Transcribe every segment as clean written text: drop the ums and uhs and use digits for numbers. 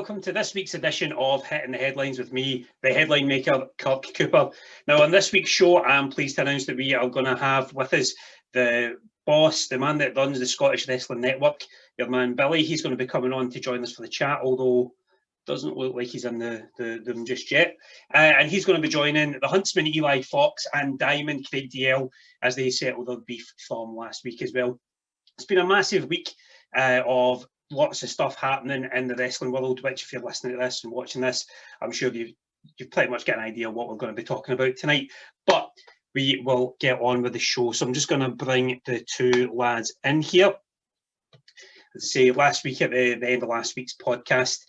welcome to this week's edition of Hitting the Headlines with me, the headline maker, Kirk Cooper. Now, on this week's show, I'm pleased to announce that we are going to have with us the boss, the man that runs the Scottish Wrestling Network, your man Billy. He's going to be coming on to join us for the chat, although doesn't look like he's in the room just yet. And he's going to be joining the Huntsman, Eli Fox, and Diamond, Craig DL, as they settled their beef from last week as well. It's been a massive week of lots of stuff happening in the wrestling world, which if you're listening to this and watching this, I'm sure you've pretty much got an idea of what we're going to be talking about tonight. But we will get on with the show. So I'm just going to bring the two lads in here. As I say, last week at the end of last week's podcast,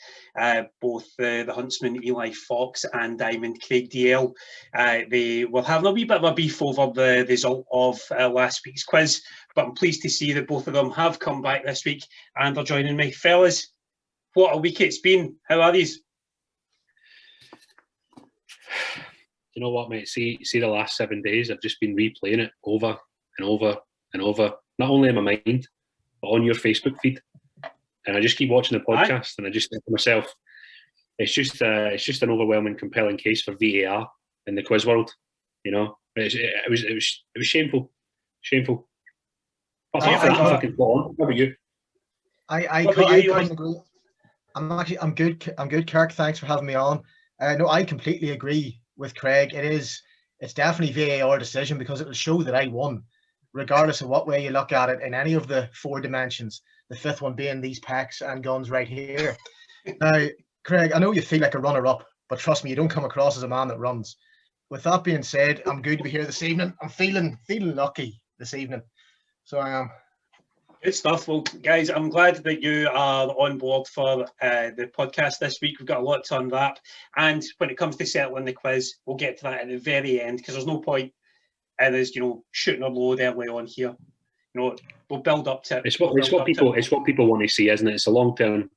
both the Huntsman, Eli Fox, and Diamond, Craig DL, they were having a wee bit of a beef over the result of last week's quiz. But I'm pleased to see that both of them have come back this week and are joining me. Fellas, what a week it's been. How are these? You know what, mate? See the last 7 days, I've just been replaying it over and over and over, not only in my mind, but on your Facebook feed. And I just keep watching the podcast, and I just think to myself, it's just an overwhelming, compelling case for VAR in the quiz world. You know, it was shameful. But I fucking on. How about you? I couldn't agree. I'm good, Kirk. Thanks for having me on. No, I completely agree with Craig. It's definitely VAR decision, because it will show that I won, regardless of what way you look at it in any of the four dimensions. The fifth one being these pecs and guns right here. Now, Craig, I know you feel like a runner-up, but trust me, you don't come across as a man that runs. With that being said, I'm good to be here this evening. I'm feeling lucky this evening. So I am. Good stuff. Well, guys, I'm glad that you are on board for the podcast this week. We've got a lot to unwrap. And when it comes to settling the quiz, we'll get to that at the very end, because there's no point in us, shooting our load early on here. We'll build up to it. It's what people want to see, isn't it? It's a long term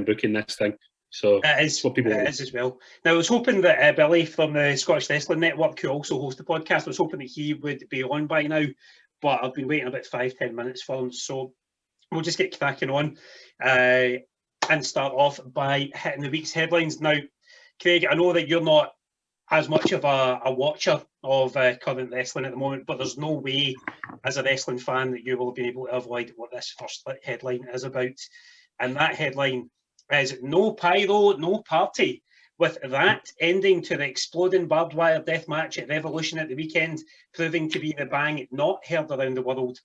booking, this thing. So it is what people want. It is as well. Now, I was hoping that Billy from the Scottish Wrestling Network, who also hosts the podcast, I was hoping that he would be on by now, but I've been waiting about 5-10 minutes for him. So we'll just get cracking on and start off by hitting the week's headlines. Now, Craig, I know that you're not as much of a watcher of current wrestling at the moment, but there's no way as a wrestling fan that you will have been able to avoid what this first headline is about. And that headline is "No Pyro, No Party." With that ending to the exploding barbed wire death match at Revolution at the weekend proving to be the bang not heard around the world,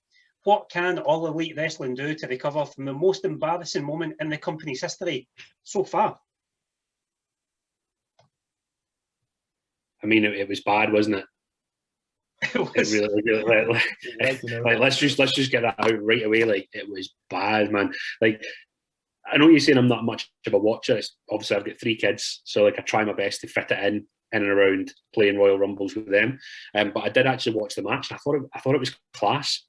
what can All Elite Wrestling do to recover from the most embarrassing moment in the company's history so far? I mean, it was bad, wasn't it? It really let's just get that out right away. Like, it was bad, man. Like, I know you're saying I'm not much of a watcher. Obviously, I've got 3 kids, so I try my best to fit it in and around playing Royal Rumbles with them. But I did actually watch the match, and I thought it was class.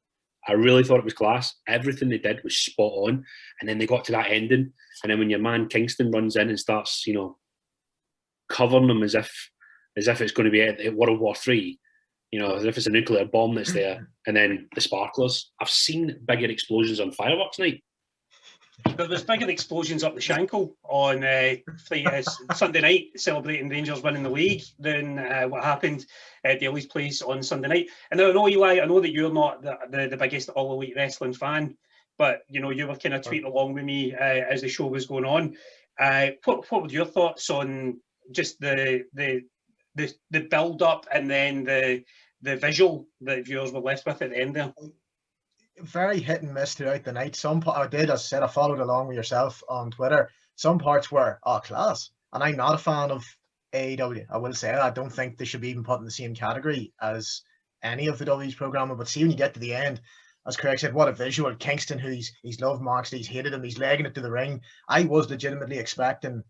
I really thought it was class. Everything they did was spot on, and then they got to that ending, and then when your man Kingston runs in and starts, covering them as if it's going to be at World War III, as if it's a nuclear bomb that's there, and then the sparklers. I've seen bigger explosions on fireworks night. There's bigger explosions up the Shankle on Sunday night, celebrating Rangers winning the league, than what happened at Daley's place on Sunday night. And I know, Eli, I know that you're not the biggest All Elite Wrestling fan, but you were kind of tweeting along with me as the show was going on. What were your thoughts on just the build up and then the visual that viewers were left with at the end there? Very hit and miss throughout the night. I did, as I said, I followed along with yourself on Twitter. Some parts were class, and I'm not a fan of AEW. I will say that. I don't think they should be even put in the same category as any of the W's programming. But see, when you get to the end, as Craig said, what a visual. Kingston, he's loved Moxley, he's hated him, he's legging it to the ring. I was legitimately expecting,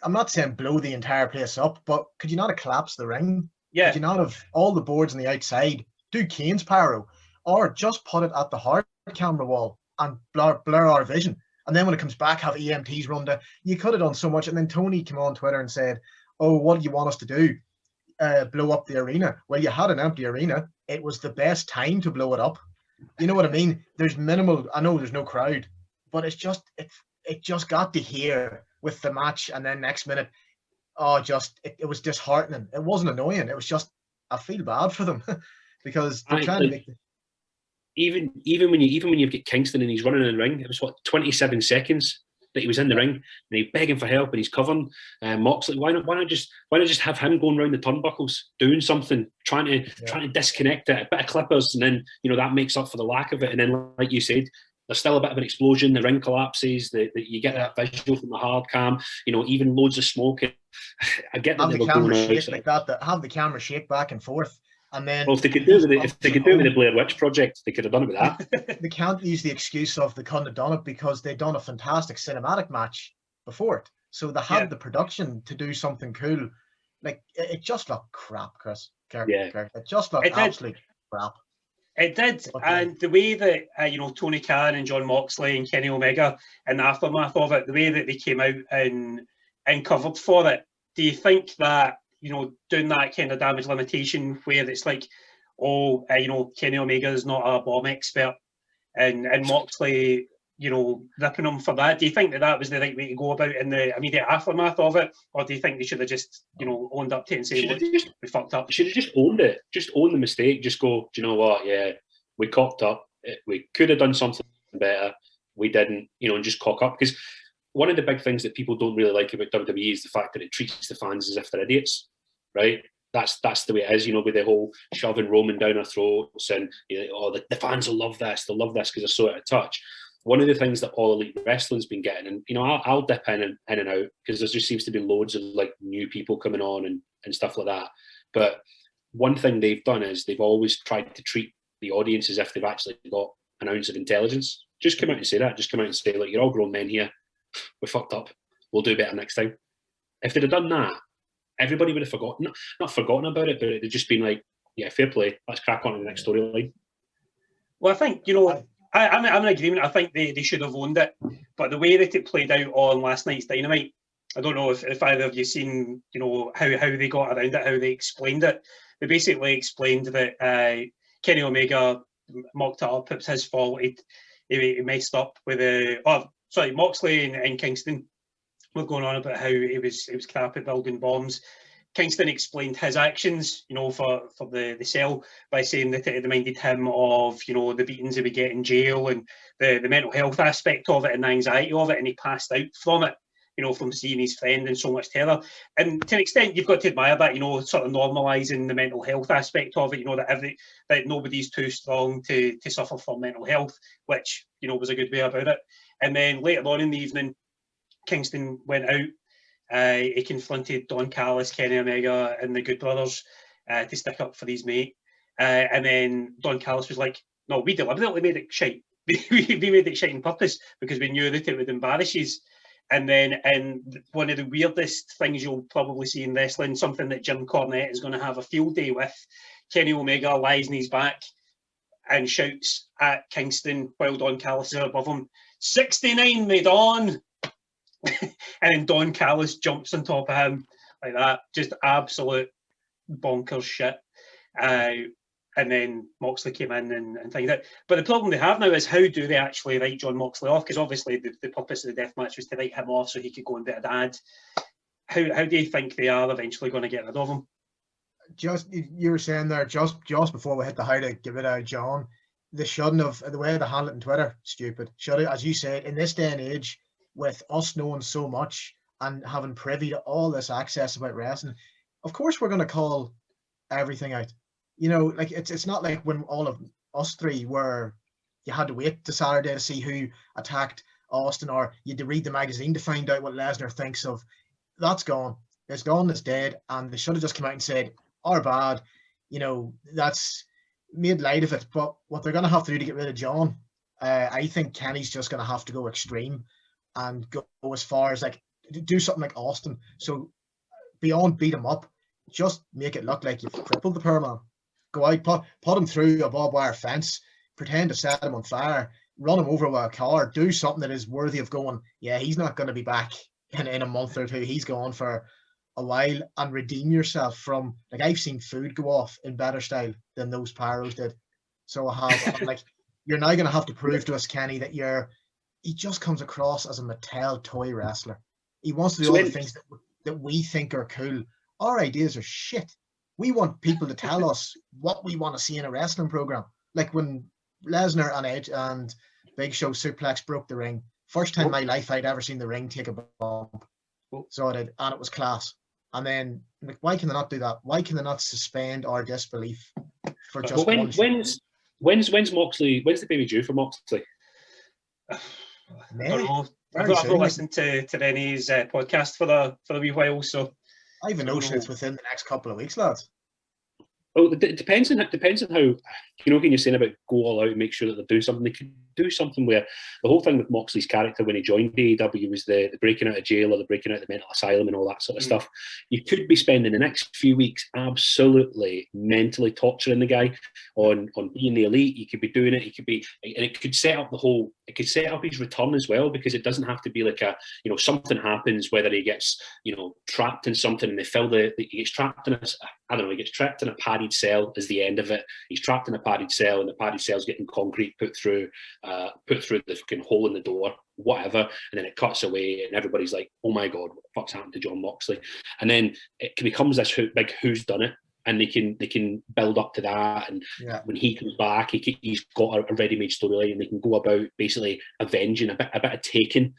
I'm not saying blow the entire place up, but could you not have collapsed the ring? Yeah. Could you not have all the boards on the outside, do Kane's pyro, or just put it at the hard camera wall and blur our vision? And then when it comes back, have EMTs run down. You could have done so much. And then Tony came on Twitter and said, "Oh, what do you want us to do? Blow up the arena?" Well, you had an empty arena. It was the best time to blow it up. You know what I mean? There's minimal. I know there's no crowd, but it just got to hear with the match, and then next minute, it was disheartening. It wasn't annoying. It was just, I feel bad for them because they're trying to make even when you've got Kingston and he's running in the ring, it was what, 27 seconds that he was in the ring and he's begging for help and he's covering Moxley. Why not just have him going around the turnbuckles, doing something, trying to disconnect it, a bit of clippers, and then that makes up for the lack of it. And then, like you said, there's still a bit of an explosion. The ring collapses. You get that visual from the hard cam. Even loads of smoke. I get that have the camera shake like that. Have the camera shake back and forth. And then, well, if they could do it with the Blair Witch Project, they could have done it with that. They can't use the excuse of they couldn't have done it because they'd done a fantastic cinematic match before it. So they had the production to do something cool. Like, it just looked crap, Chris. It just looked absolute crap. It did, and the way that Tony Khan and John Moxley and Kenny Omega in the aftermath of it, the way that they came out and covered for it, do you think that doing that kind of damage limitation where it's like, Kenny Omega is not a bomb expert, and Moxley, ripping him for that, do you think that was the right way to go about in the immediate aftermath of it, or do you think they should have just owned up to it and said, look, we fucked up? Should have just owned it, just own the mistake, just go, do you know what, we cocked up, we could have done something better, we didn't, and just cock up. Because one of the big things that people don't really like about WWE is the fact that it treats the fans as if they're idiots, right? That's the way it is, with the whole shoving Roman down our throats and the fans will love this, they'll love this because they're so out of touch. One of the things that All Elite Wrestling's been getting, and I'll dip in and out because there just seems to be loads of like new people coming on and stuff like that. But one thing they've done is they've always tried to treat the audience as if they've actually got an ounce of intelligence. Just come out and say that. Just come out and say, look, you're all grown men here. We fucked up. We'll do better next time. If they'd have done that, everybody would have forgotten. Not forgotten about it, but it'd just been like, fair play. Let's crack on to the next storyline. Well, I think, I'm in agreement. I think they should have owned it. But the way that it played out on last night's Dynamite, I don't know if either of you seen, how they got around it, how they explained it. They basically explained that Kenny Omega mocked it up. It was his fault. He messed up with Moxley and Kingston were going on about how it was crap at building bombs. Kingston explained his actions, for the cell by saying that it reminded him of, the beatings he would get in jail and the mental health aspect of it and the anxiety of it, and he passed out from it, from seeing his friend in so much terror. And to an extent, you've got to admire that, sort of normalising the mental health aspect of it, that nobody's too strong to suffer from mental health, which, was a good way about it. And then later on in the evening, Kingston went out. He confronted Don Callis, Kenny Omega, and the Good Brothers to stick up for his mate. And then Don Callis was like, no, we deliberately made it shite. we made it shite on purpose because we knew that it would embarrass you. And then, one of the weirdest things you'll probably see in wrestling, something that Jim Cornette is going to have a field day with, Kenny Omega lies on his back and shouts at Kingston while Don Callis is above him, 69, me Don! And then Don Callis jumps on top of him like that, just absolute bonkers shit. And then Moxley came in and things like that. But the problem they have now is, how do they actually write John Moxley off? Because obviously the purpose of the death match was to write him off so he could go and be a dad. How do you think they are eventually going to get rid of him? Just, you were saying there, just before we hit the how to get rid of John, they shouldn't have, the way they handle it on Twitter, stupid. Should have, as you said, in this day and age, with us knowing so much and having privy to all this access about wrestling, of course we're going to call everything out. Like it's not like when all of us three were, you had to wait to Saturday to see who attacked Austin, or you had to read the magazine to find out what Lesnar thinks of. That's gone. It's gone. It's dead. And they should have just come out and said, our bad. That's made light of it. But what they're going to have to do to get rid of John, I think Kenny's just going to have to go extreme and go as far as like do something like Austin. So beyond beat him up, just make it look like you've crippled the poor man. Go out, put him through a barbed wire fence, pretend to set him on fire, run him over with a car, do something that is worthy of going, yeah, he's not going to be back in a month or two. He's gone for a while, and redeem yourself from, like, I've seen food go off in better style than those pyros did. So I have, like, you're now going to have to prove to us, Kenny, that he just comes across as a Mattel toy wrestler. He wants to do all the things that we think are cool. Our ideas are shit. We want people to tell us what we want to see in a wrestling program. Like when Lesnar and Edge and Big Show suplex broke the ring. First time in my life I'd ever seen the ring take a bump. So I did, and it was class. And then, like, why can they not do that? Why can they not suspend our disbelief for just one show? When's Moxley? When's the baby due for Moxley? I don't know. I've not listened to Renee's podcast for a wee while, so I have a notion it's within the next couple of weeks, lads. Oh, it depends on how, when you're saying about go all out and make sure that they're doing something, they could do something where the whole thing with Moxley's character when he joined AEW was the breaking out of jail or the breaking out of the mental asylum and all that sort of stuff. You could be spending the next few weeks absolutely mentally torturing the guy on being the elite. You could be doing it. And it could set up his return as well, because it doesn't have to be like something happens, whether he gets, trapped in something and he gets trapped in he gets trapped in a padded cell as the end of it. He's trapped in a padded cell and the padded cell's getting concrete put through the fucking hole in the door, whatever, and then it cuts away and everybody's like, oh my God, what the fuck's happened to John Moxley? And then it becomes this big who's done it, and they can build up to that, and when he comes back, he's got a ready-made storyline, and they can go about basically avenging a bit of Taken,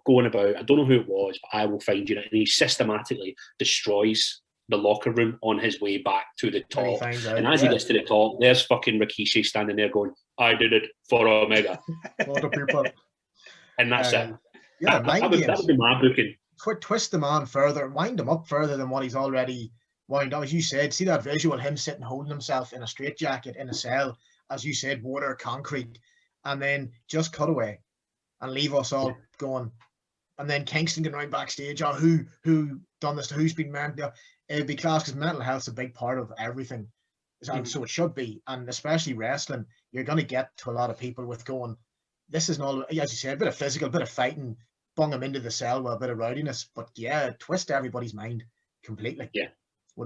going about, I don't know who it was, but I will find you, and he systematically destroys the locker room on his way back to the top. And as he gets to the top, there's fucking Rikishi standing there going, I did it for Omega. For the people. And that's it. Yeah, that would be my booking. Twist the man further, wind him up further than what he's already wound up. As you said, see that visual, him sitting holding himself in a straitjacket in a cell, as you said, water, concrete, and then just cut away and leave us all going. And then Kingston going right backstage, who done this, who's been meant. It'd be class, because mental health's a big part of everything. And so it should be. And especially wrestling, you're going to get to a lot of people with going, this isn't all, as you said, a bit of physical, a bit of fighting, bung them into the cell with a bit of rowdiness. But yeah, twist everybody's mind completely. Yeah.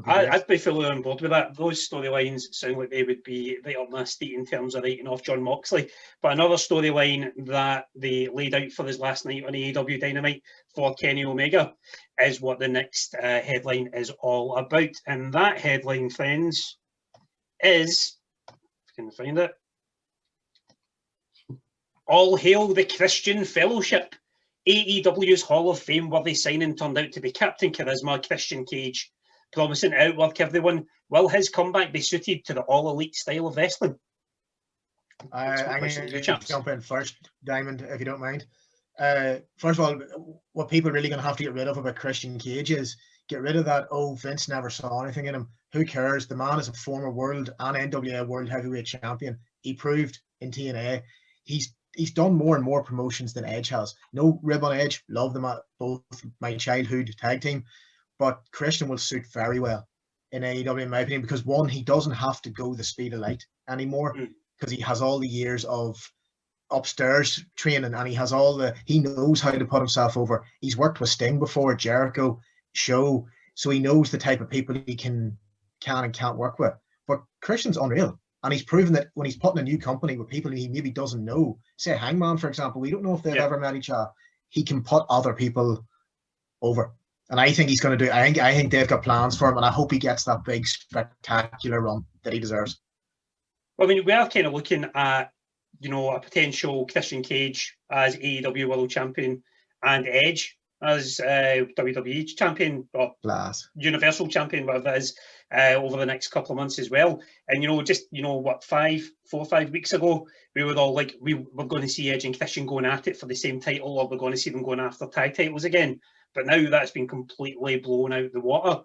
I'd be fully on board with that. Those storylines sound like they would be right up my street in terms of writing off John Moxley. But another storyline that they laid out for us last night on AEW Dynamite for Kenny Omega is what the next headline is all about. And that headline, friends, is, if I can find it, All Hail the Christian Fellowship. AEW's Hall of Fame worthy signing turned out to be Captain Charisma Christian Cage, promising to outwork everyone. Will his comeback be suited to the all-elite style of wrestling? I'm going to jump in first, Diamond, if you don't mind. First of all, what people are really going to have to get rid of about Christian Cage is get rid of that, Vince never saw anything in him. Who cares? The man is a former world and NWA World Heavyweight Champion. He proved in TNA. He's done more and more promotions than Edge has. No rib on Edge. Love them at both my childhood tag team. But Christian will suit very well in AEW, in my opinion, because one, he doesn't have to go the speed of light anymore, because he has all the years of upstairs training, and he knows how to put himself over. He's worked with Sting before, Jericho, Show, so he knows the type of people he can and can't work with. But Christian's unreal, and he's proven that when he's putting a new company with people he maybe doesn't know, say Hangman, for example, we don't know if they've ever met each other, he can put other people over. And I think he's going to do. I think they've got plans for him, and I hope he gets that big, spectacular run that he deserves. Well, I mean, we are kind of looking at, a potential Christian Cage as AEW World Champion and Edge as WWE Champion or Universal Champion, whatever it is, over the next couple of months as well. And 4 or 5 weeks ago, we were all like, we were going to see Edge and Christian going at it for the same title, or we're going to see them going after tag titles again. But now that's been completely blown out the water.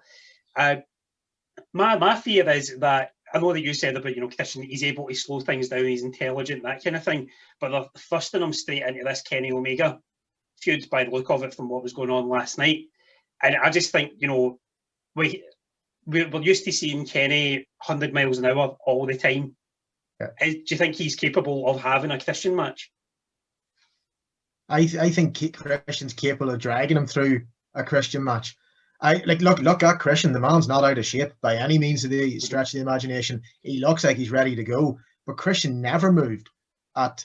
My fear is that, I know that you said about, Christian, he's able to slow things down, he's intelligent, that kind of thing, but they're thrusting him straight into this Kenny Omega feud by the look of it from what was going on last night. And I just think, we're used to seeing Kenny 100 miles an hour all the time. Yeah. Do you think he's capable of having a Christian match? I think Christian's capable of dragging him through a Christian match. Look at Christian. The man's not out of shape by any means of the stretch of the imagination. He looks like he's ready to go, but Christian never moved at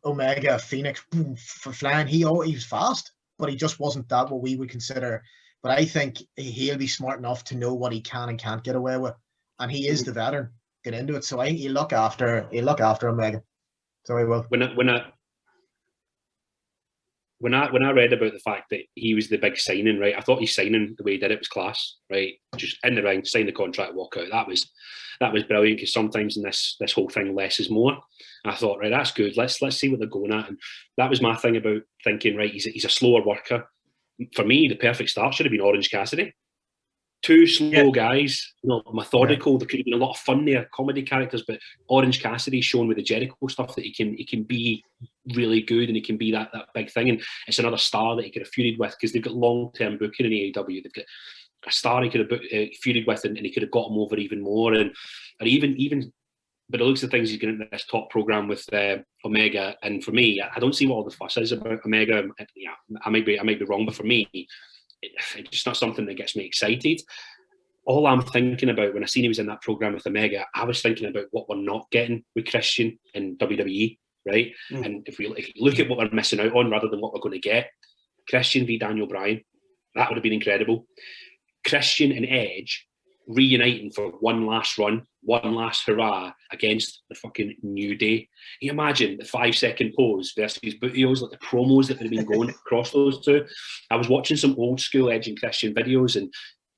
Omega, Phoenix, for flying. He was fast. but he just wasn't that what we would consider. But I think he'll be smart enough to know what he can and can't get away with, and he is the veteran. Get into it, so I think he'll look after Omega. So he will. When I read about the fact that he was the big signing, right, I thought his signing, the way he did it, was class, right? Just in the ring, sign the contract, walk out. That was brilliant, because sometimes in this whole thing, less is more. I thought, right, that's good. Let's see what they're going at. And that was my thing about thinking, right, he's a slower worker. For me, the perfect start should have been Orange Cassidy. Two slow guys, methodical. There could have been a lot of fun there, comedy characters, but Orange Cassidy shown with the Jericho stuff that he can be really good, and he can be that big thing. And it's another star that he could have feuded with, because they've got long-term booking in AEW. They've got a star he could have feuded with, and he could have got him over even more. And even but it looks at things he's getting into this top program with Omega. And for me, I don't see what all the fuss is about Omega. Yeah, I might be wrong, but for me, it's just not something that gets me excited. All I'm thinking about when I seen he was in that program with Omega, I was thinking about what we're not getting with Christian in WWE, right? And if you look at what we're missing out on rather than what we're going to get, Christian v Daniel Bryan, that would have been incredible. Christian and Edge reuniting for one last run, one last hurrah against the fucking New Day. Can you imagine the 5-second pose versus Bootios, like the promos that would have been going across those two? I was watching some old school Edge and Christian videos, and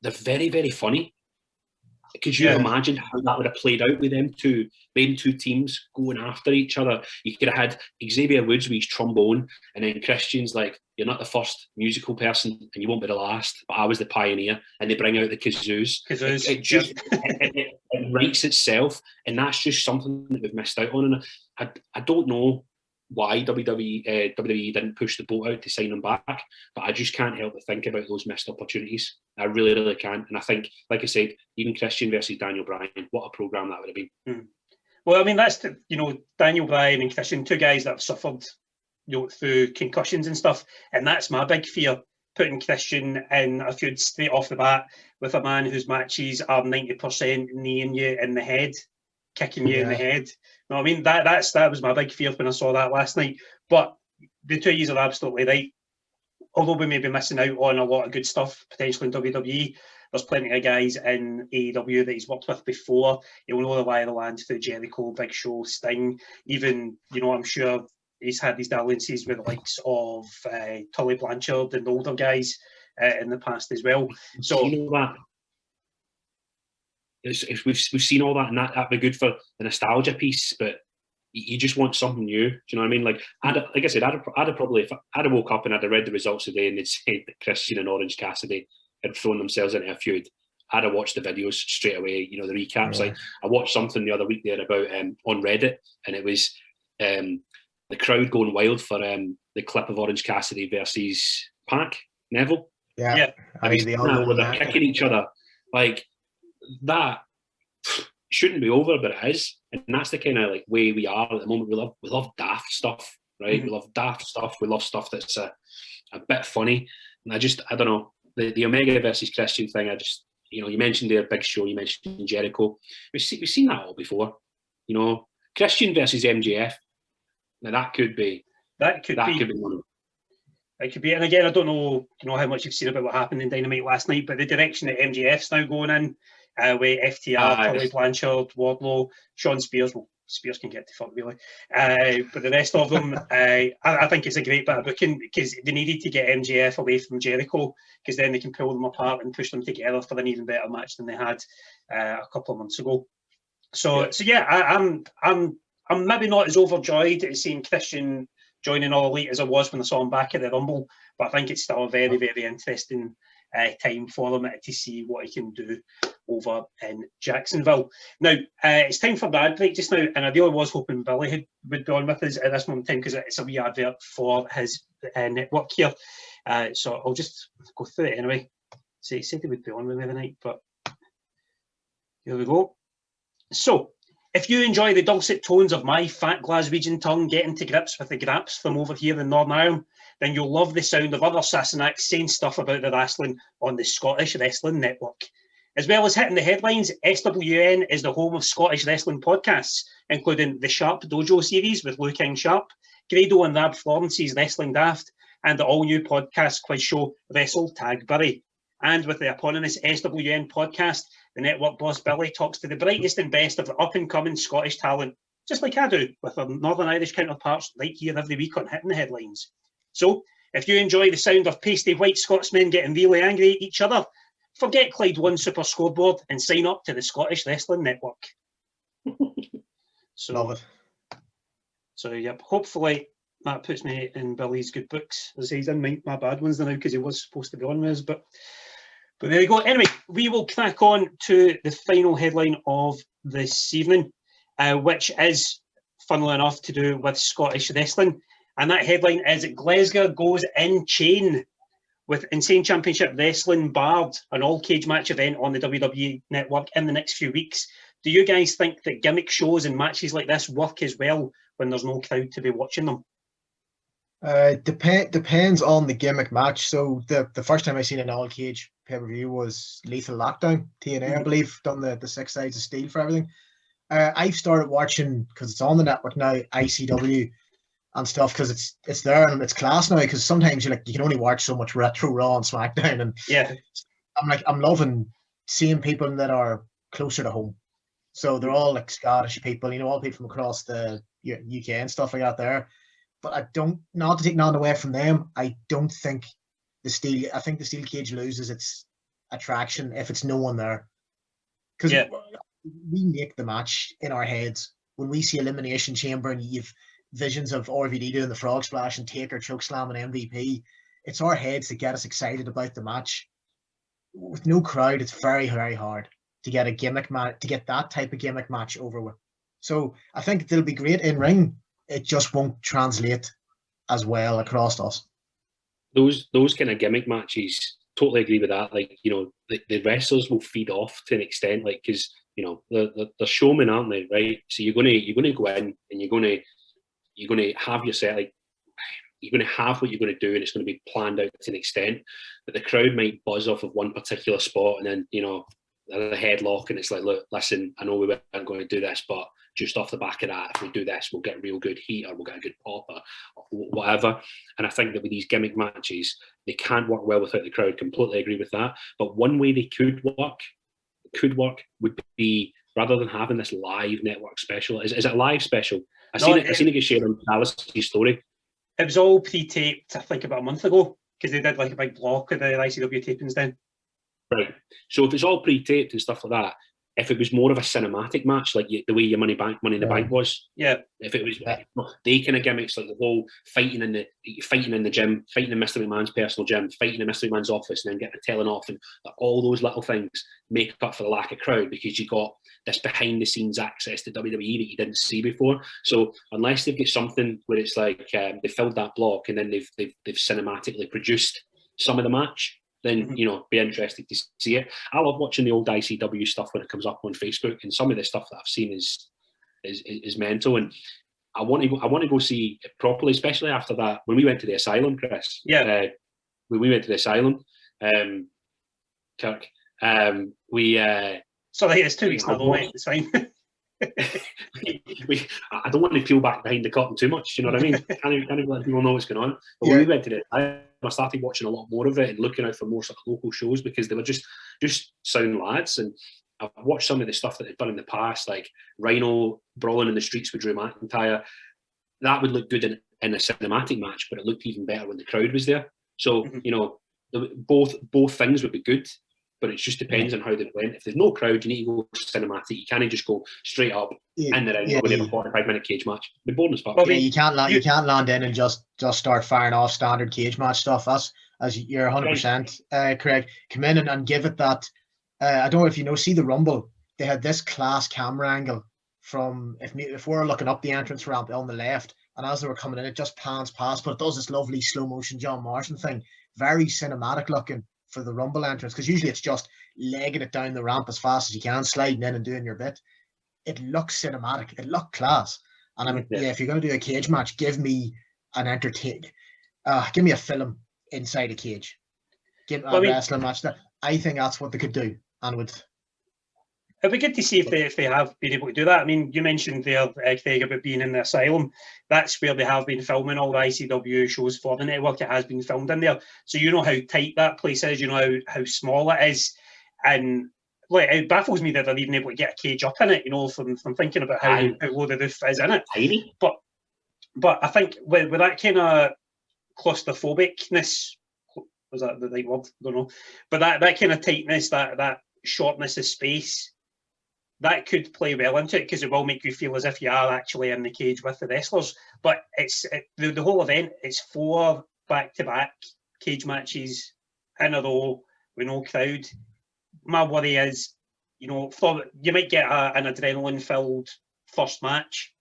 they're very, very funny. Could you imagine how that would have played out with them two teams going after each other? You could have had Xavier Woods with his trombone, and then Christian's like, you're not the first musical person and you won't be the last, but I was the pioneer. And they bring out the kazoos. It writes itself, and that's just something that we've missed out on. And I don't know why WWE didn't push the boat out to sign them back, but I just can't help but think about those missed opportunities. I really, really can't. And I think, like I said, even Christian versus Daniel Bryan, what a program that would have been. Well, I mean, that's Daniel Bryan and Christian, two guys that have suffered through concussions and stuff, and that's my big fear, putting Christian in a feud straight off the bat with a man whose matches are 90% kneeing you in the head, kicking you in the head. You know what I mean? That was my big fear when I saw that last night. But the two of you are absolutely right. Although we may be missing out on a lot of good stuff potentially in WWE, there's plenty of guys in AEW that he's worked with before. You'll know the lie of the land through Jericho, Big Show, Sting. Even, I'm sure he's had these dalliances with the likes of Tully Blanchard and the older guys in the past as well. So we've seen all that, and that'd be good for the nostalgia piece, but you just want something new. Do you know what I mean? Like I said, I'd have probably, if I'd have woke up and I'd have read the results today and they'd said that Christian and Orange Cassidy had thrown themselves into a feud, I'd have watched the videos straight away, the recaps. Like I watched something the other week there about on Reddit, and it was the crowd going wild for the clip of Orange Cassidy versus Pac Neville. Yeah. I mean, they all know where they're kicking each other. Like, that shouldn't be over, but it is. And that's the kind of like way we are at the moment. We love daft stuff, right? We love daft stuff. We love stuff that's a bit funny. And I don't know, the Omega versus Christian thing, you mentioned there Big Show, you mentioned Jericho. We've seen that all before. Christian versus MJF. Now that could be one. It could be, and again, I don't know, how much you've seen about what happened in Dynamite last night, but the direction that MJF's now going in, with FTR, Tully Blanchard, Wardlow, Sean Spears. Well, Spears can get to fuck really, but the rest of them, I think it's a great bit of booking, because they needed to get MJF away from Jericho, because then they can pull them apart and push them together for an even better match than they had a couple of months ago. So I'm maybe not as overjoyed at seeing Christian joining All Elite as I was when I saw him back at the Rumble, but I think it's still a very, very interesting time for him to see what he can do over in Jacksonville. Now, it's time for the ad break just now, and I really was hoping Billy would be on with us at this moment in time, because it's a wee advert for his network here. So I'll just go through it anyway. So he said he would be on with me tonight, but here we go. So, if you enjoy the dulcet tones of my fat Glaswegian tongue getting to grips with the graps from over here in Northern Ireland, then you'll love the sound of other Sassenachs saying stuff about the wrestling on the Scottish Wrestling Network. As well as hitting the headlines, SWN is the home of Scottish wrestling podcasts, including the Sharp Dojo series with Lou King Sharp, Grado and Rab Florence's Wrestling Daft, and the all-new podcast quiz show Wrestle Tag Bury. And with the eponymous SWN podcast, the network boss Billy talks to the brightest and best of the up-and-coming Scottish talent, just like I do, with our Northern Irish counterparts right here every week on Hitting the Headlines. So, if you enjoy the sound of pasty white Scotsmen getting really angry at each other, forget Clyde One Super Scoreboard and sign up to the Scottish Wrestling Network. Love it. So, yep, hopefully that puts me in Billy's good books. As he's in my bad ones now because he was supposed to be on with us, but there you go. Anyway, we will crack on to the final headline of this evening, which is, funnily enough, to do with Scottish wrestling. And that headline is GLESGA goes in chain with Insane Championship Wrestling barred, an all-cage match event on the WWE Network in the next few weeks. Do you guys think that gimmick shows and matches like this work as well when there's no crowd to be watching them? Depends on the gimmick match. So the first time I seen an all-cage pay-per-view was Lethal Lockdown, TNA, I believe, done the 6 sides of steel for everything. I've started watching, because it's on the network now, ICW and stuff, because it's there and it's class now, because sometimes you can only watch so much retro Raw and SmackDown, and yeah, I'm loving seeing people that are closer to home. So they're all like Scottish people, all people from across the UK and stuff like that there. But I don't, not to take nothing away from them, I think the steel cage loses its attraction if it's no one there. Because we make the match in our heads. When we see Elimination Chamber and you've visions of RVD doing the frog splash and Taker chokeslam and MVP, it's our heads that get us excited about the match. With no crowd, it's very, very hard to get a gimmick match, to get that type of gimmick match over with. So I think it'll be great in ring. It just won't translate as well across us. Those kind of gimmick matches, totally agree with that. Like, the wrestlers will feed off to an extent, like, because they're showmen, aren't they? Right. So you're gonna go in and you're gonna have your set, like you're gonna have what you're gonna do, and it's gonna be planned out to an extent. But the crowd might buzz off of one particular spot, and then the headlock, and it's like, look, listen, I know we weren't going to do this, but just off the back of that, if we do this, we'll get real good heat, or we'll get a good pop, or whatever. And I think that with these gimmick matches, they can't work well without the crowd. Completely agree with that. But one way they could work would be, rather than having this live network special, is it a live special? I seen it get shared on Alice's story. It was all pre-taped, I think, about a month ago, because they did like a big block of the ICW tapings then. Right. So if it's all pre-taped and stuff like that, if it was more of a cinematic match, like the way your Money in the Bank was, if it was they kind of gimmicks, like the whole fighting in the gym, fighting in Mr. McMahon's personal gym, fighting in Mr. McMahon's office, and then getting telling off, and all those little things make up for the lack of crowd, because you got this behind the scenes access to WWE that you didn't see before. So unless they've got something where it's like they filled that block and then they've cinematically produced some of the match, then be interested to see it. I love watching the old ICW stuff when it comes up on Facebook, and some of the stuff that I've seen is mental. And I want to go see it properly, especially after that when we went to the Asylum, Chris. Yeah. When we went to the Asylum, Kirk, Sorry, it's 2 weeks now, mate. It's fine. I don't want to peel back behind the curtain too much, you know what I mean? Can't even let people know what's going on. But when we went to it, I started watching a lot more of it and looking out for more sort of local shows, because they were just sound lads. And I've watched some of the stuff that they've done in the past, like Rhino brawling in the streets with Drew McIntyre. That would look good in a cinematic match, but it looked even better when the crowd was there. So, both things would be good. But it just depends on how they went. If there's no crowd, you need to go cinematic. You can't just go straight up in the ring when you have a 45-minute cage match. The bonus part. Well, you can't land in and just start firing off standard cage match stuff. That's, as you're 100%, Craig. Come in and give it that. I don't know if you see the Rumble. They had this class camera angle from if we're looking up the entrance ramp on the left, and as they were coming in, it just pans past, but it does this lovely slow motion John Morrison thing, very cinematic looking for the Rumble entrance, because usually it's just legging it down the ramp as fast as you can, sliding in and doing your bit. It looks cinematic, it looked class. And I mean, if you're going to do a cage match, give me give me a film inside a cage. Give a wrestling match. I think that's what they could do, and It'd be good to see if they have been able to do that. I mean, you mentioned there, Craig, about being in the asylum. That's where they have been filming all the ICW shows for the network. It has been filmed in there. So you know how tight that place is, you know how small it is. And like, it baffles me that they're even able to get a cage up in it, you know, from thinking about how low the roof is in it. Tiny. But I think with that kind of claustrophobicness, was that the right word? I don't know. But that kind of tightness, that shortness of space, that could play well into it, because it will make you feel as if you are actually in the cage with the wrestlers. But the whole event, it's 4 back-to-back cage matches in a row with no crowd. My worry is, you know, you might get an adrenaline-filled first match,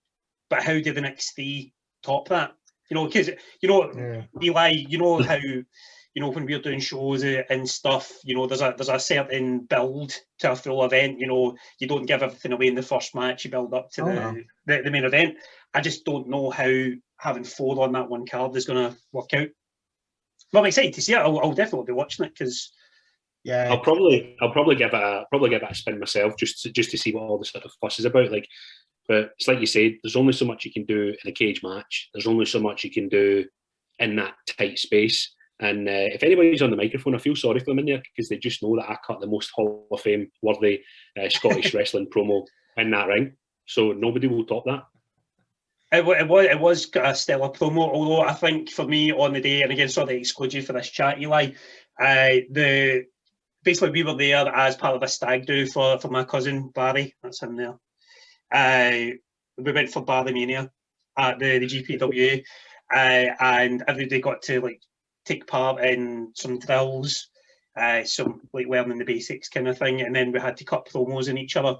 but how do the next 3 top that? You know, because, you know, Eli, you know how, you know, when we're doing shows and stuff, you know, there's a certain build to a full event. You know, you don't give everything away in the first match. You build up to the main event. I just don't know how having 4 on that one card is going to work out. But I'm excited to see it. I'll definitely be watching it, because I'll probably give it a spin myself, just to see what all the sort of fuss is about. Like, but it's like you said, there's only so much you can do in a cage match. There's only so much you can do in that tight space. And if anybody's on the microphone, I feel sorry for them in there, because they just know that I cut the most Hall of Fame worthy Scottish wrestling promo in that ring. So nobody will top that. It was a stellar promo, although I think for me on the day, and again, sorry to exclude you for this chat, Eli, basically we were there as part of a stag do for my cousin Barry, that's him there. We went for Barry Mania at the GPWA, and everybody got to like take part in some drills, some like learning the basics kind of thing, and then we had to cut promos in each other.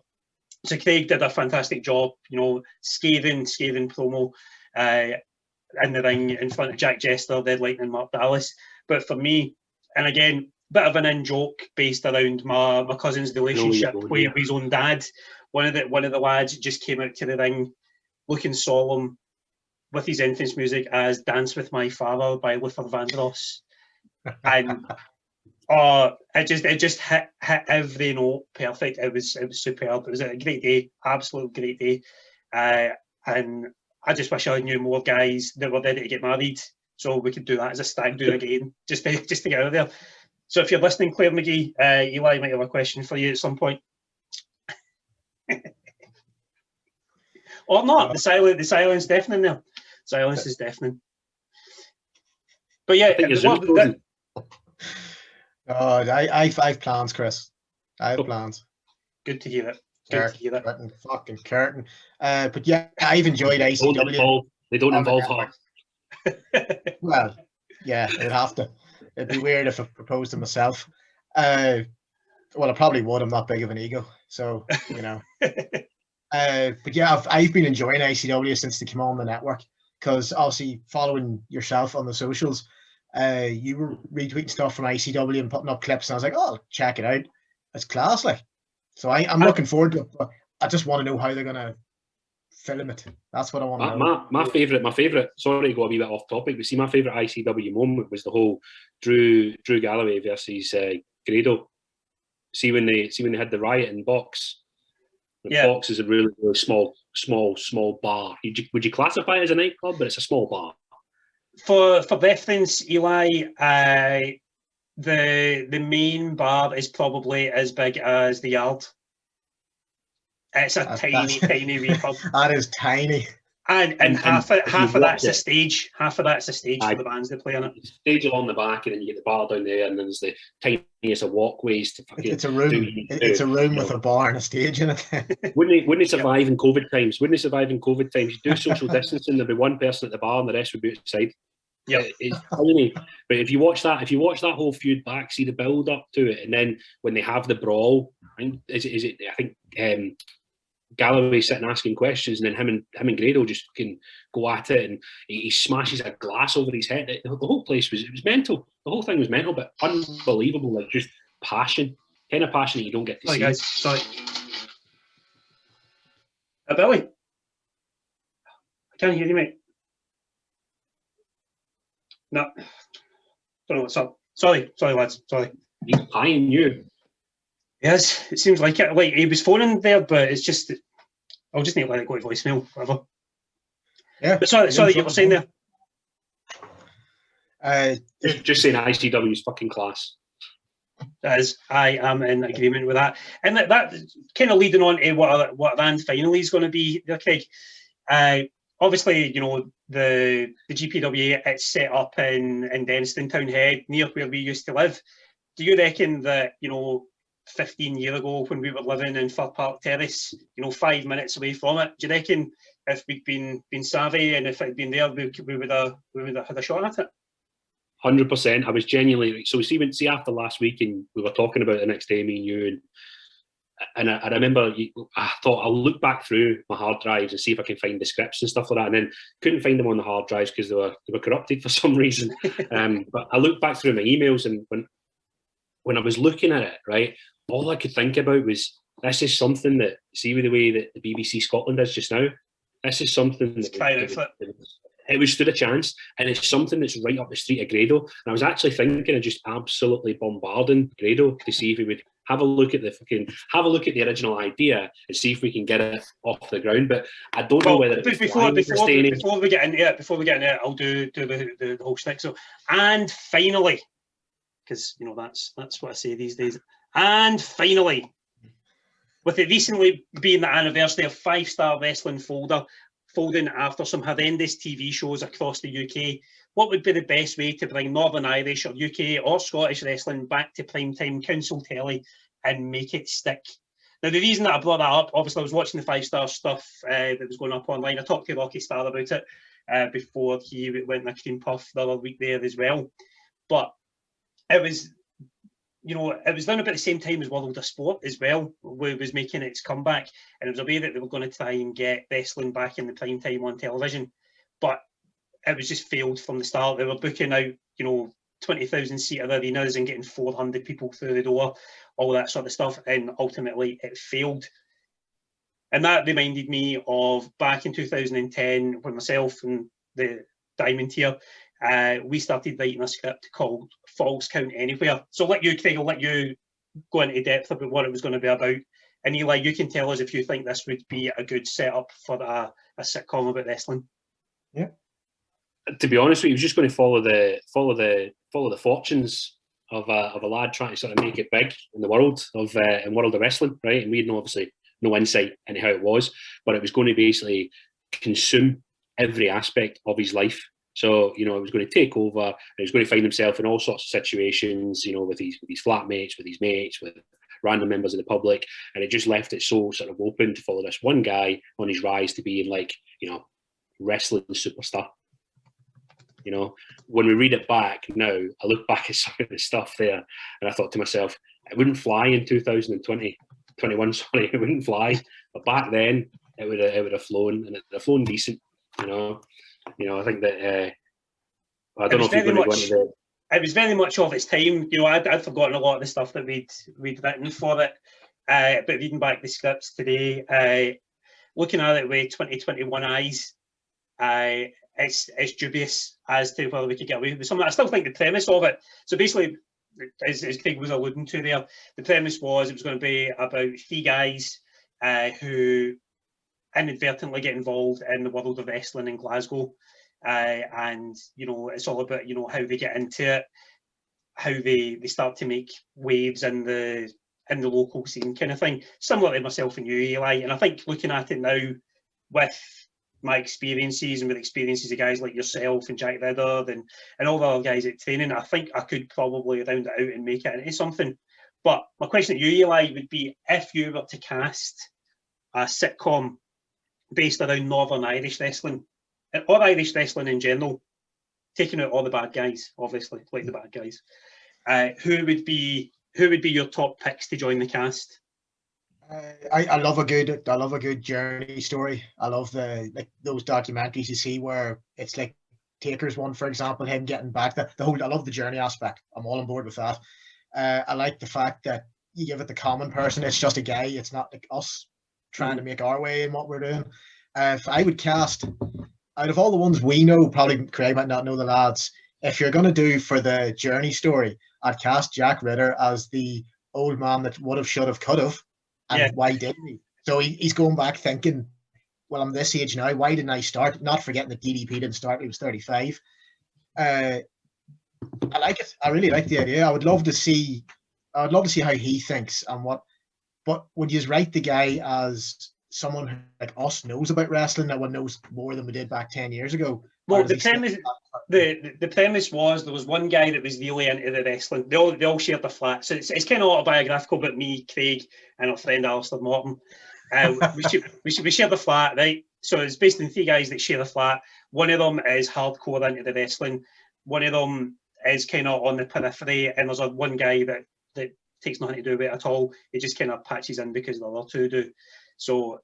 So Craig did a fantastic job, you know, scathing promo in the ring in front of Jack Jester, Dead Lightning, Mark Dallas. But for me, and again, bit of an in-joke based around my cousin's relationship with his own dad. One of the lads just came out to the ring looking solemn, with his entrance music as "Dance with My Father" by Luther Vandross, and it just hit every note perfect. It was superb. It was a great day, absolute great day, and I just wish I knew more guys that were ready to get married, so we could do that as a stag do again, just to get out of there. So if you're listening, Claire McGee, Eli might have a question for you at some point. Or not. The silence deafening there. Silence is deafening. But yeah, I've plans, Chris. I have plans. Good to hear it. Good to hear that. Fucking curtain. But yeah, I've enjoyed ICW. They don't involve her. Well, yeah, it would have to. It'd be weird if I proposed to myself. Well, I probably would. I'm not big of an ego, so you know. But yeah, I've been enjoying ICW since they came on the network, because obviously following yourself on the socials, you were retweeting stuff from ICW and putting up clips, and I was like, oh, check it out. It's class, like. So I'm looking forward to it, but I just want to know how they're gonna film it. That's what I want to know. My favourite. Sorry to go a wee bit off topic, but see, my favourite ICW moment was the whole Drew Galloway versus Grado. See when they had the riot in Box. Yeah. Box is a really, really small bar. Would you classify it as a nightclub? But it's a small bar. For reference, Eli, the main bar is probably as big as the Yard. It's a tiny wee pub. That is tiny. And half of that's a stage. Half of that's a stage for the bands that play on it. Stage along the back, and then you get the bar down there, and then there's the tiniest of walkways to fucking. It's a room. It's a room with a bar and a stage in it. Wouldn't it survive in COVID times? You do social distancing. There'd be one person at the bar, and the rest would be outside. Yeah, it's tiny. But if you watch that whole feud back, see the build up to it, and then when they have the brawl, I think Galloway sitting asking questions, and then him and Grado just can go at it, and he smashes a glass over his head. The whole place was mental. The whole thing was mental, but unbelievable. Like, just passion, kind of passion that you don't get to see. Guys, sorry. Billy, I can't hear you, mate. No, don't know what's up. Sorry, lads. Sorry. He's eyeing you. Yes, it seems like it. Like he was phoning there, but it's just I'll just need to let it go to voicemail, whatever. Yeah. But sorry, you were saying there. Just saying ICW's fucking class. As I am in agreement with that, and that kind of leading on to what Rand finally is going to be there, Craig. Obviously, you know the GPWA, it's set up in Denniston Townhead, near where we used to live. Do you reckon that, you know, 15 years ago when we were living in Fir Park Terrace, you know, 5 minutes away from it, do you reckon if we'd been savvy and if it had been there, we would have had a shot at it? 100%. I was genuinely, so see after last week, and we were talking about the next day, me and you, and I remember I thought I'll look back through my hard drives and see if I can find the scripts and stuff like that, and then couldn't find them on the hard drives because they were corrupted for some reason. But I looked back through my emails, and when I was looking at it, right, all I could think about was, this is something that, see with the way that the BBC Scotland is just now, this is something that it would stood a chance, and it's something that's right up the street of Grado. And I was actually thinking of just absolutely bombarding Grado to see if we would have a look at the original idea and see if we can get it off the ground. But I don't know whether before we get into it, I'll do the whole stick. So, and finally, because you know that's what I say these days. And finally, with it recently being the anniversary of 5-Star Wrestling folding after some horrendous TV shows across the UK, what would be the best way to bring Northern Irish or UK or Scottish wrestling back to primetime council telly and make it stick? Now, the reason that I brought that up, obviously, I was watching the 5-Star stuff that was going up online. I talked to Rocky Star about it before he went in a cream puff the other week there as well. But it was, you know, it was done about the same time as World of Sport as well, where it was making its comeback, and it was a way that they were going to try and get wrestling back in the prime time on television, but it was just failed from the start. They were booking out, you know, 20,000 seat arenas and getting 400 people through the door, all that sort of stuff, and ultimately it failed. And that reminded me of back in 2010 when myself and the Diamond Tier, we started writing a script called Falls Count Anywhere. So Craig, I'll let you go into depth about what it was going to be about. And Eli, you can tell us if you think this would be a good setup for a sitcom about wrestling. Yeah. To be honest with you, he was just going to follow the fortunes of a lad trying to sort of make it big in the world of wrestling, right? And we had obviously no insight into how it was, but it was going to basically consume every aspect of his life. So, you know, it was going to take over, and he was going to find himself in all sorts of situations, you know, with his flatmates, with his mates, with random members of the public, and it just left it so sort of open to follow this one guy on his rise to being, like, you know, wrestling superstar. You know, when we read it back now, I look back at some of the stuff there, and I thought to myself, it wouldn't fly in 2021, sorry, it wouldn't fly. But back then, it would have flown, and it would have flown decent, you know. I think that I don't know if you're going to go into the... It was very much of its time. You know, I'd forgotten a lot of the stuff that we'd written for it. But reading back the scripts today, looking at it with 2021 eyes, it's dubious as to whether we could get away with something. I still think the premise of it. So basically, as Craig was alluding to there, the premise was it was going to be about 3 guys who inadvertently get involved in the world of wrestling in Glasgow, and you know, it's all about, you know, how they get into it, how they start to make waves in the local scene, kind of thing, similar to myself and you, Eli. And I think looking at it now with my experiences and with experiences of guys like yourself and Jack Riddard and all the other guys at training, I think I could probably round it out and make it into something. But my question to you, Eli, would be, if you were to cast a sitcom based around Northern Irish wrestling, or Irish wrestling in general, taking out all the bad guys, obviously, like the bad guys, who would be your top picks to join the cast? I love a good journey story. I love those documentaries you see where it's like Taker's one, for example, him getting back. The whole, I love the journey aspect. I'm all on board with that. I like the fact that you give it the common person. It's just a guy. It's not like us trying to make our way in what we're doing. If I would cast, out of all the ones we know, probably Craig might not know the lads, if you're going to do for the journey story, I'd cast Jack Ritter as the old man that would have, should have, could have, and why didn't he? So he's going back thinking, well, I'm this age now. Why didn't I start? Not forgetting that DDP didn't start. He was 35. I like it. I really like the idea. I would love to see how he thinks and what. But would you write the guy as someone who, like us, knows about wrestling, that one knows more than we did back 10 years ago? Well, the premise was there was one guy that was really into the wrestling. They all shared the flat, so it's kind of autobiographical about me, Craig, and our friend Alistair Morton. We share the flat, right? So it's based on 3 guys that share the flat. One of them is hardcore into the wrestling. One of them is kind of on the periphery, and there's one guy that takes nothing to do with it at all. He just kind of patches in because the other two do. So,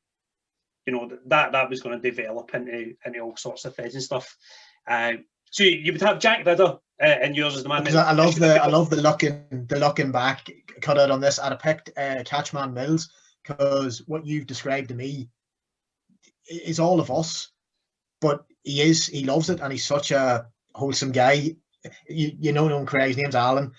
you know, that was going to develop into all sorts of threads and stuff. So you would have Jack Ridder, and yours is the man. I love the looking back cut out on this. I'd have picked Catchman Mills, because what you've described to me is all of us, but he loves it, and he's such a wholesome guy. You know him, Craig. His name's Alan.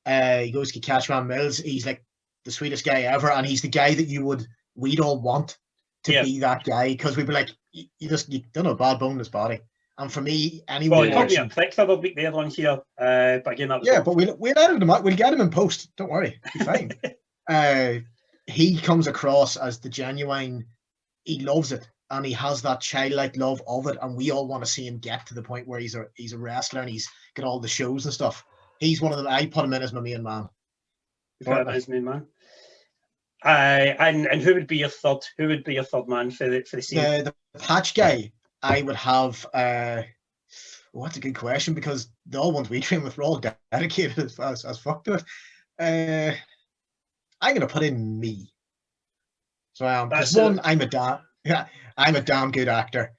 He goes to Catchman Mills. He's like the sweetest guy ever, and he's the guy that we'd all want to be that guy, because we'd be like, you don't know, bad bone in his body. And for me, anyone. Well, he called me a prick the other week there on here, but again, that was but we'll edit him out. We'll get him in post. Don't worry, he's fine. He comes across as the genuine. He loves it, and he has that childlike love of it, and we all want to see him get to the point where he's a wrestler and he's got all the shows and stuff. He's one of them. I put him in as my main man. As main man. And who would be your third? Who would be your third man for the scene? The patch guy. I would have. That's a good question, because the all ones we train with were all dedicated as fuck to it. I'm gonna put in me. So I am. I'm a damn good actor.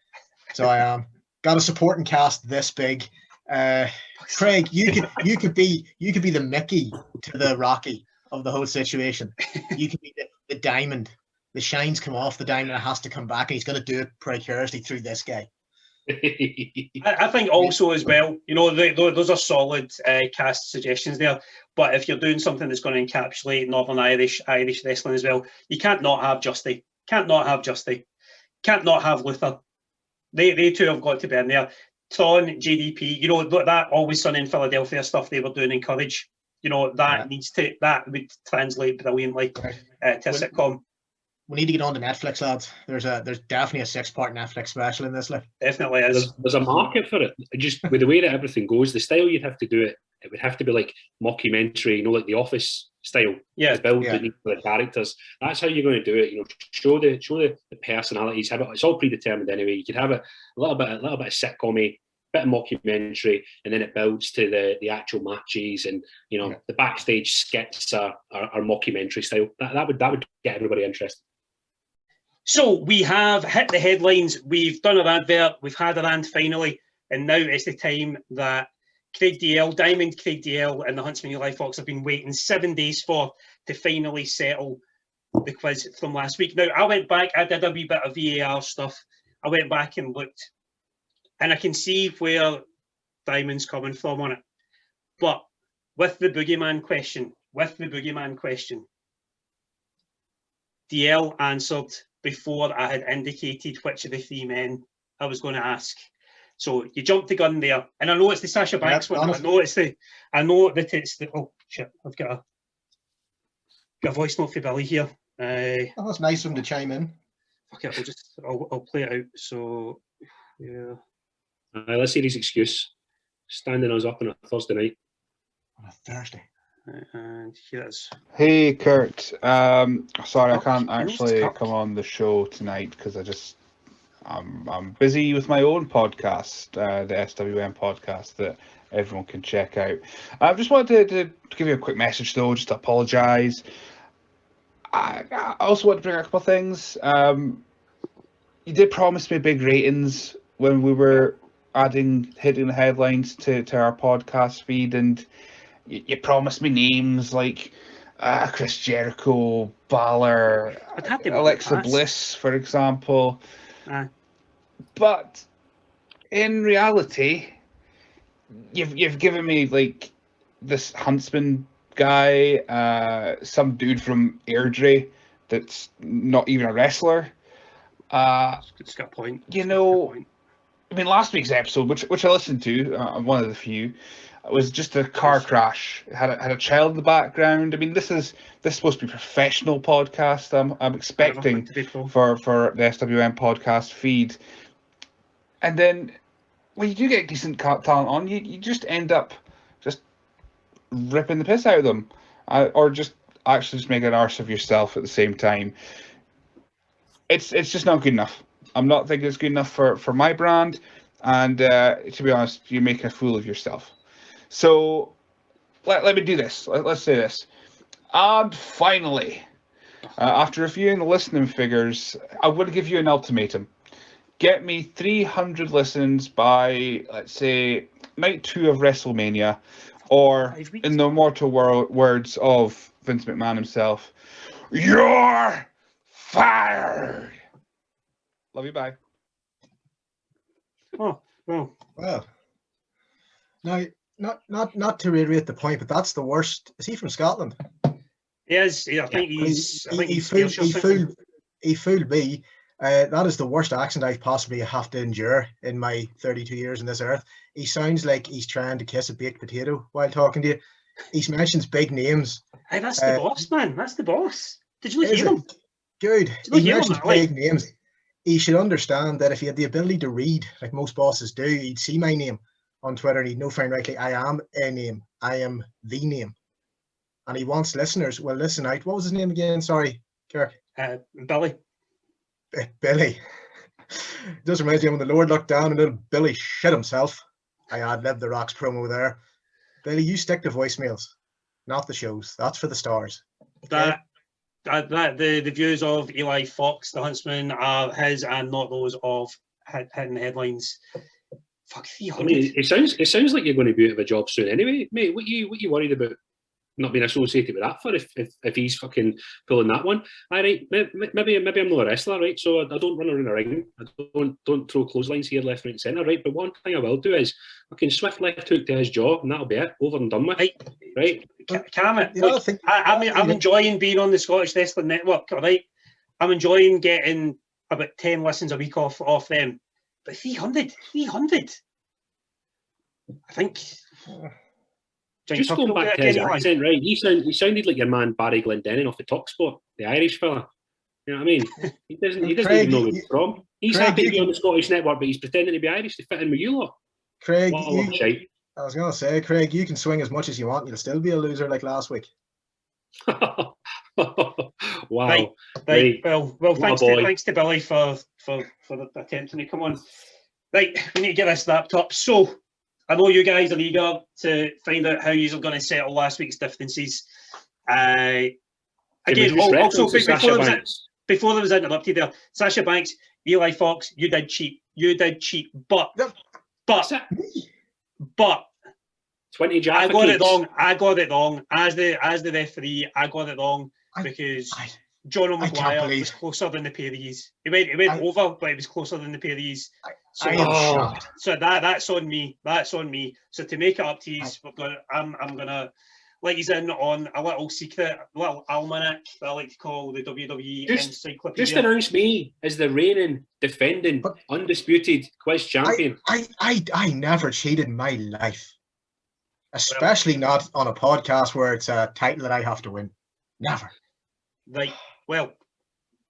So I am. Got a supporting cast this big. Craig, you could be the Mickey to the Rocky of the whole situation. You could be the diamond. The shine's come off the diamond, it has to come back, and he's going to do it precariously through this guy. I think also as well, you know, those are solid cast suggestions there. But if you're doing something that's going to encapsulate Northern Irish wrestling as well, you can't not have Justy. Can't not have Luther. They two have got to be in there. Tron, JDP, you know, that Always Sunny in Philadelphia stuff they were doing in Courage, you know, that would translate brilliantly to a sitcom. We need to get on to Netflix, lads. There's definitely a 6-part Netflix special in this. Definitely is. There's a market for it. Just with the way that everything goes, the style you'd have to do it would have to be like mockumentary, you know, like The Office style. The build that needs for the characters. That's how you're going to do it. You know, show the personalities. Have it. It's all predetermined anyway. You could have a little bit of sitcom-y, bit of mockumentary, and then it builds to the actual matches, and you know the backstage skits are mockumentary style. That would get everybody interested. So we have hit the headlines. We've done our advert. We've had a rant finally, and now it's the time that Diamond Craig DL and the Huntsman Eli Fox have been waiting 7 days for to finally settle the quiz from last week. Now, I went back, I did a wee bit of VAR stuff. I went back and looked, and I can see where Diamond's coming from on it. But with the boogeyman question, DL answered before I had indicated which of the 3 men I was going to ask. So you jumped the gun there, and I know it's the Sasha Banks one. I know that it's the. Oh shit! I've got a voice note for Billy here. That's nice of him to chime in. Okay, I'll play it out. So yeah. Let's hear his excuse. Standing us up on a Thursday night. On a Thursday. And here it is. Hey Kurt, sorry I can't actually come on the show tonight because I'm busy with my own podcast, the SWN podcast that everyone can check out. I just wanted to give you a quick message though, just to apologise. I also want to bring up a couple of things. You did promise me big ratings when we were hitting the headlines to our podcast feed, and you promised me names like Chris Jericho, Balor, Alexa Bliss, for example. But in reality, you've given me like this Huntsman guy, some dude from Airdrie that's not even a wrestler. It's got a point. You know, I mean, last week's episode, which I listened to, I'm one of the few, was just a car crash. It had a child in the background. I mean, this is supposed to be a professional podcast. I'm expecting for the SWN podcast feed, and then when you do get decent talent on, you just end up just ripping the piss out of them, or just actually just making an arse of yourself at the same time. It's just not good enough. I'm not thinking it's good enough for my brand, and to be honest, you're making a fool of yourself. So let me do this. Let's say this. And finally, after reviewing the listening figures, I would give you an ultimatum. Get me 300 listens by, let's say, night 2 of WrestleMania, or in the immortal words of Vince McMahon himself, you're fired. Love you, bye. Oh, well. Now, not to reiterate the point, but that's the worst. Is he from Scotland? He is. I think he's. He fooled me. That is the worst accent I possibly have to endure in my 32 years on this earth. He sounds like he's trying to kiss a baked potato while talking to you. He mentions big names. Hey, that's the boss, man. That's the boss. Did you hear him? Good. He mentions big names. He should understand that if he had the ability to read, like most bosses do, he'd see my name on Twitter and he'd know fine rightly, I am a name. I am the name. And he wants listeners. Well, listen out. What was his name again? Sorry, Kirk. Billy. Billy. Just reminds me of when the Lord looked down and little Billy shit himself. I ad-libbed the Rocks promo there. Billy, you stick to voicemails, not the shows. That's for the stars. The views of Eli Fox, the Huntsman, are his and not those of hitting headlines. Fuck, 300. I mean, it sounds like you're going to be out of a job soon anyway, mate. What you worried about not being associated with that for if he's fucking pulling that one? All right, maybe I'm not a wrestler, right? So I don't run around a ring. I don't throw clotheslines here, left, right, and centre, right? But one thing I will do is fucking swift left hook to his jaw, and that'll be it, over and done with. Right? Cameron, I'm enjoying being on the Scottish Wrestling Network. All right, I'm enjoying getting about 10 listens a week off them. But 300, I think. Just going back to his accent, right? He sounded like your man Barry Glendenning off the TalkSport, the Irish fella. You know what I mean? He doesn't even know where he's from. He's happy to be on the Scottish Network, but he's pretending to be Irish to fit in with you lot. Craig, I was going to say, Craig, you can swing as much as you want. You'll still be a loser like last week. Wow. Right. Well, thanks to Billy for attempting to come on. Right, we need to get this wrapped up. So, I know you guys are eager to find out how you're going to settle last week's differences. Again, also before there was interrupted there, Sasha Banks, Eli Fox, you did cheat, but 20 Jaffa I got it wrong. As the referee, I got it wrong because John O'Maguire was closer than the pair of these. He went over, but he was closer than the pair of these. So, that's on me. That's on me. So to make it up to you, I'm gonna let you in on a little secret, a little almanac that I like to call the WWE Encyclopedia. Just announce me as the reigning, defending, undisputed quiz champion. I never cheated in my life. Especially not on a podcast where it's a title that I have to win. Never. Right. Well,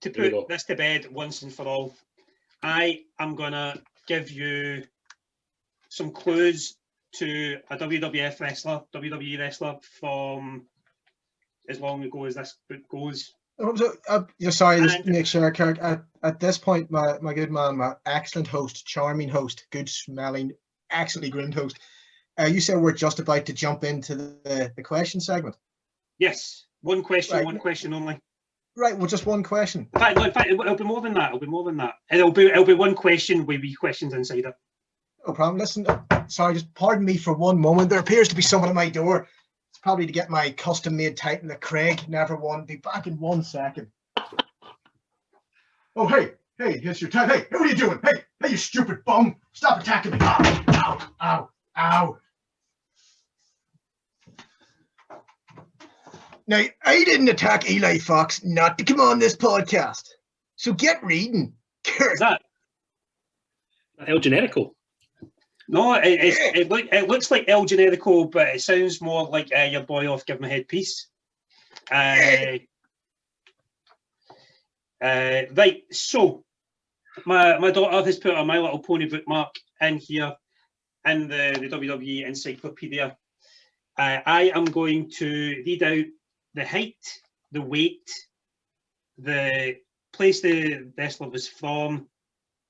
to put this to bed once and for all, I am going to give you some clues to a WWE wrestler from as long ago as this book goes. You're sorry, just make sure, Kirk, at this point, my good man, my excellent host, charming host, good smelling, excellently groomed host, you said we're just about to jump into the question segment. Yes, one question, one question only. Right, well, just one question. In fact, it'll be more than that. And it'll be one question with wee questions inside it. No problem. Listen, sorry, just pardon me for one moment. There appears to be someone at my door. It's probably to get my custom-made title that Craig never won. Be back in 1 second. Oh, hey, it's your time. Hey, what are you doing? Hey, you stupid bum. Stop attacking me. Ow. Now, I didn't attack Eli Fox not to come on this podcast. So get reading. Is that El Generico? No, it looks like El Generico, but it sounds more like your boy off Give Me Headpiece. Right, so my daughter has put a My Little Pony bookmark in here in the WWE Encyclopedia. I am going to read out the height, the weight, the place the wrestler was from,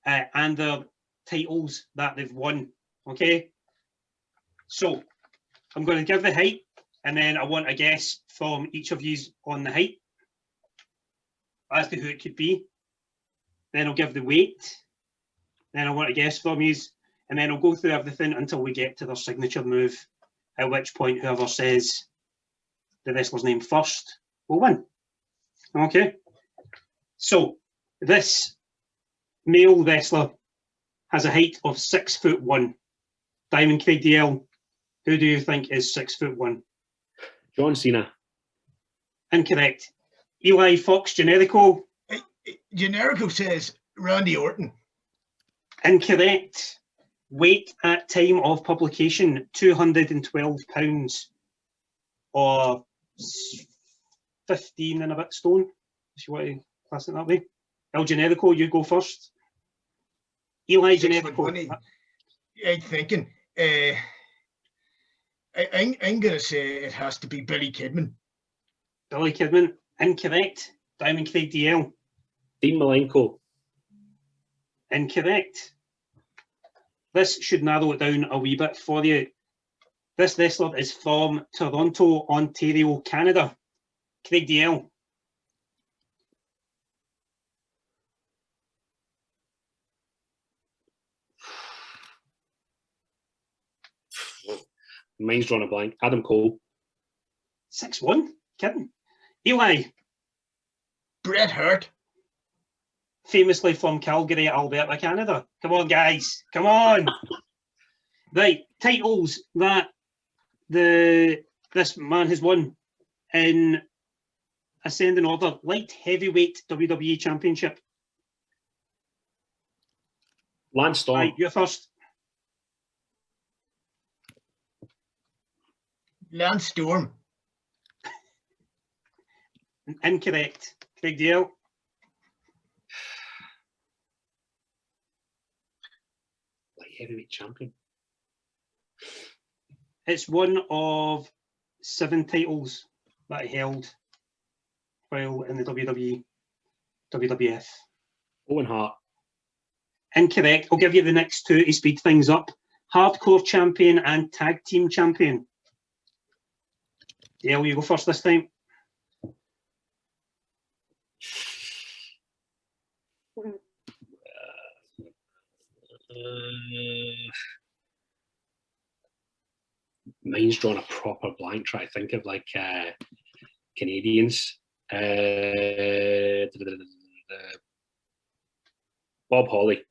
and the titles that they've won. Okay, so I'm going to give the height, and then I want a guess from each of you on the height as to who it could be. Then I'll give the weight. Then I want a guess from you, and then I'll go through everything until we get to their signature move, at which point whoever says the wrestler's name first will win. Okay, so this male wrestler has a height of 6'1". Diamond Craig DL, who do you think is 6'1"? John Cena. Incorrect. Eli Fox Generico. Generico says Randy Orton. Incorrect. Weight at time of publication, 212 pounds, or 15 and a bit stone, if you want to class it that way. El Generico, you go first. Eli Generico. I'm thinking. I'm going to say it has to be Billy Kidman. Billy Kidman. Incorrect. Diamond Craig DL. Dean Malenko. Incorrect. This should narrow it down a wee bit for you. This wrestler is from Toronto, Ontario, Canada. Craig DL. Mine's drawn a blank. Adam Cole. 6'1"? Kidding. Eli. Bret Hart. Famously from Calgary, Alberta, Canada. Come on, guys. Come on. Right. Titles that this man has won in ascending order. Light heavyweight WWE Championship. Lance Storm. Right, you're first. Lance Storm. Incorrect. Craig DL. Light heavyweight champion. It's one of 7 titles that he held while in the WWE, WWF. Owen Hart. Incorrect. I'll give you the next 2 to speed things up. Hardcore champion and tag team champion. Yeah, will you go first this time? Mine's drawn a proper blank. Try to think of like Canadians. Bob Holly.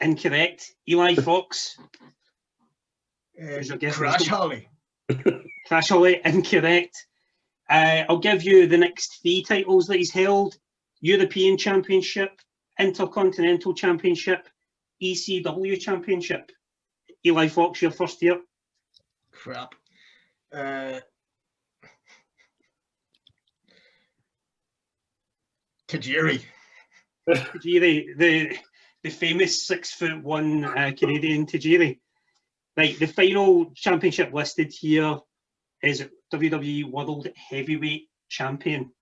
Incorrect. Eli Fox. Crash Holly. Crash Holly. Incorrect. I'll give you the next 3 titles that he's held. European Championship, Intercontinental Championship, ECW Championship. Eli Fox, your first here. Crap. Tajiri. Tajiri, the famous 6'1" Canadian Tajiri. Right, the final championship listed here is WWE World Heavyweight Champion.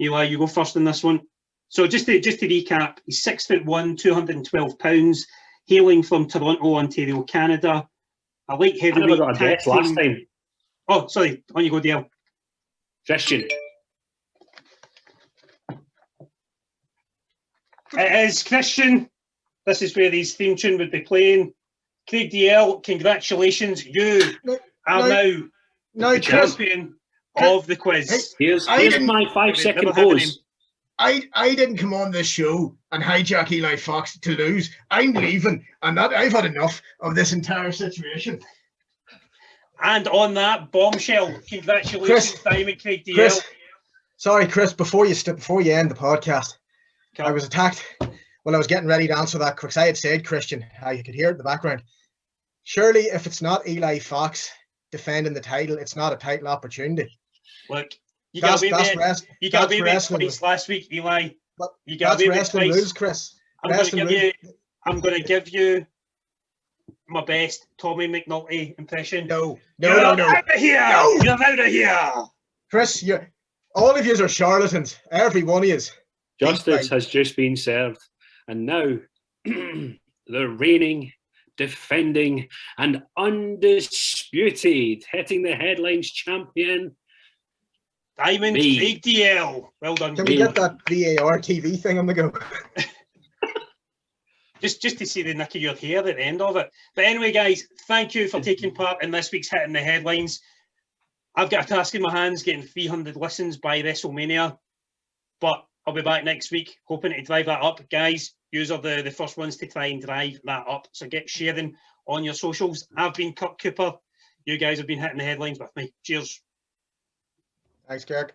Eli, you go first in this one. So just to recap, he's 6'1", 212 pounds, hailing from Toronto, Ontario, Canada. A light heavyweight. I never got a guess last time. Oh, sorry. On you go, Dale. Christian. It is Christian. This is where his theme tune would be playing. Craig DL, congratulations. You are now the champion of the quiz. Here's my 5-second pause. I didn't come on this show and hijack Eli Fox to lose. I'm leaving, and I've had enough of this entire situation. And on that bombshell, congratulations, Diamond Craig DL. Chris, sorry, Chris, before you end the podcast, Come. I was attacked when I was getting ready to answer that, because I had said, Christian, you could hear it in the background. Surely, if it's not Eli Fox defending the title, it's not a title opportunity. Look, you got away with it twice last week, Eli. You got away with it twice. Moves, Chris. I'm going to give you my best Tommy McNulty impression. No. Out of here! No. You're out of here! Chris, all of you are charlatans. Every one of you. Justice has just been served. And now, the reigning, defending, and undisputed, hitting the headlines champion, Diamond Craig DL. Well done. Can we get that VAR TV thing on the go? just to see the nick of your hair at the end of it. But anyway, guys, thank you for taking part in this week's Hitting the Headlines. I've got a task in my hands, getting 300 listens by WrestleMania. But I'll be back next week, hoping to drive that up. Guys, you are the first ones to try and drive that up. So get sharing on your socials. I've been Kurt Cooper. You guys have been hitting the headlines with me. Cheers. Thanks, Kirk.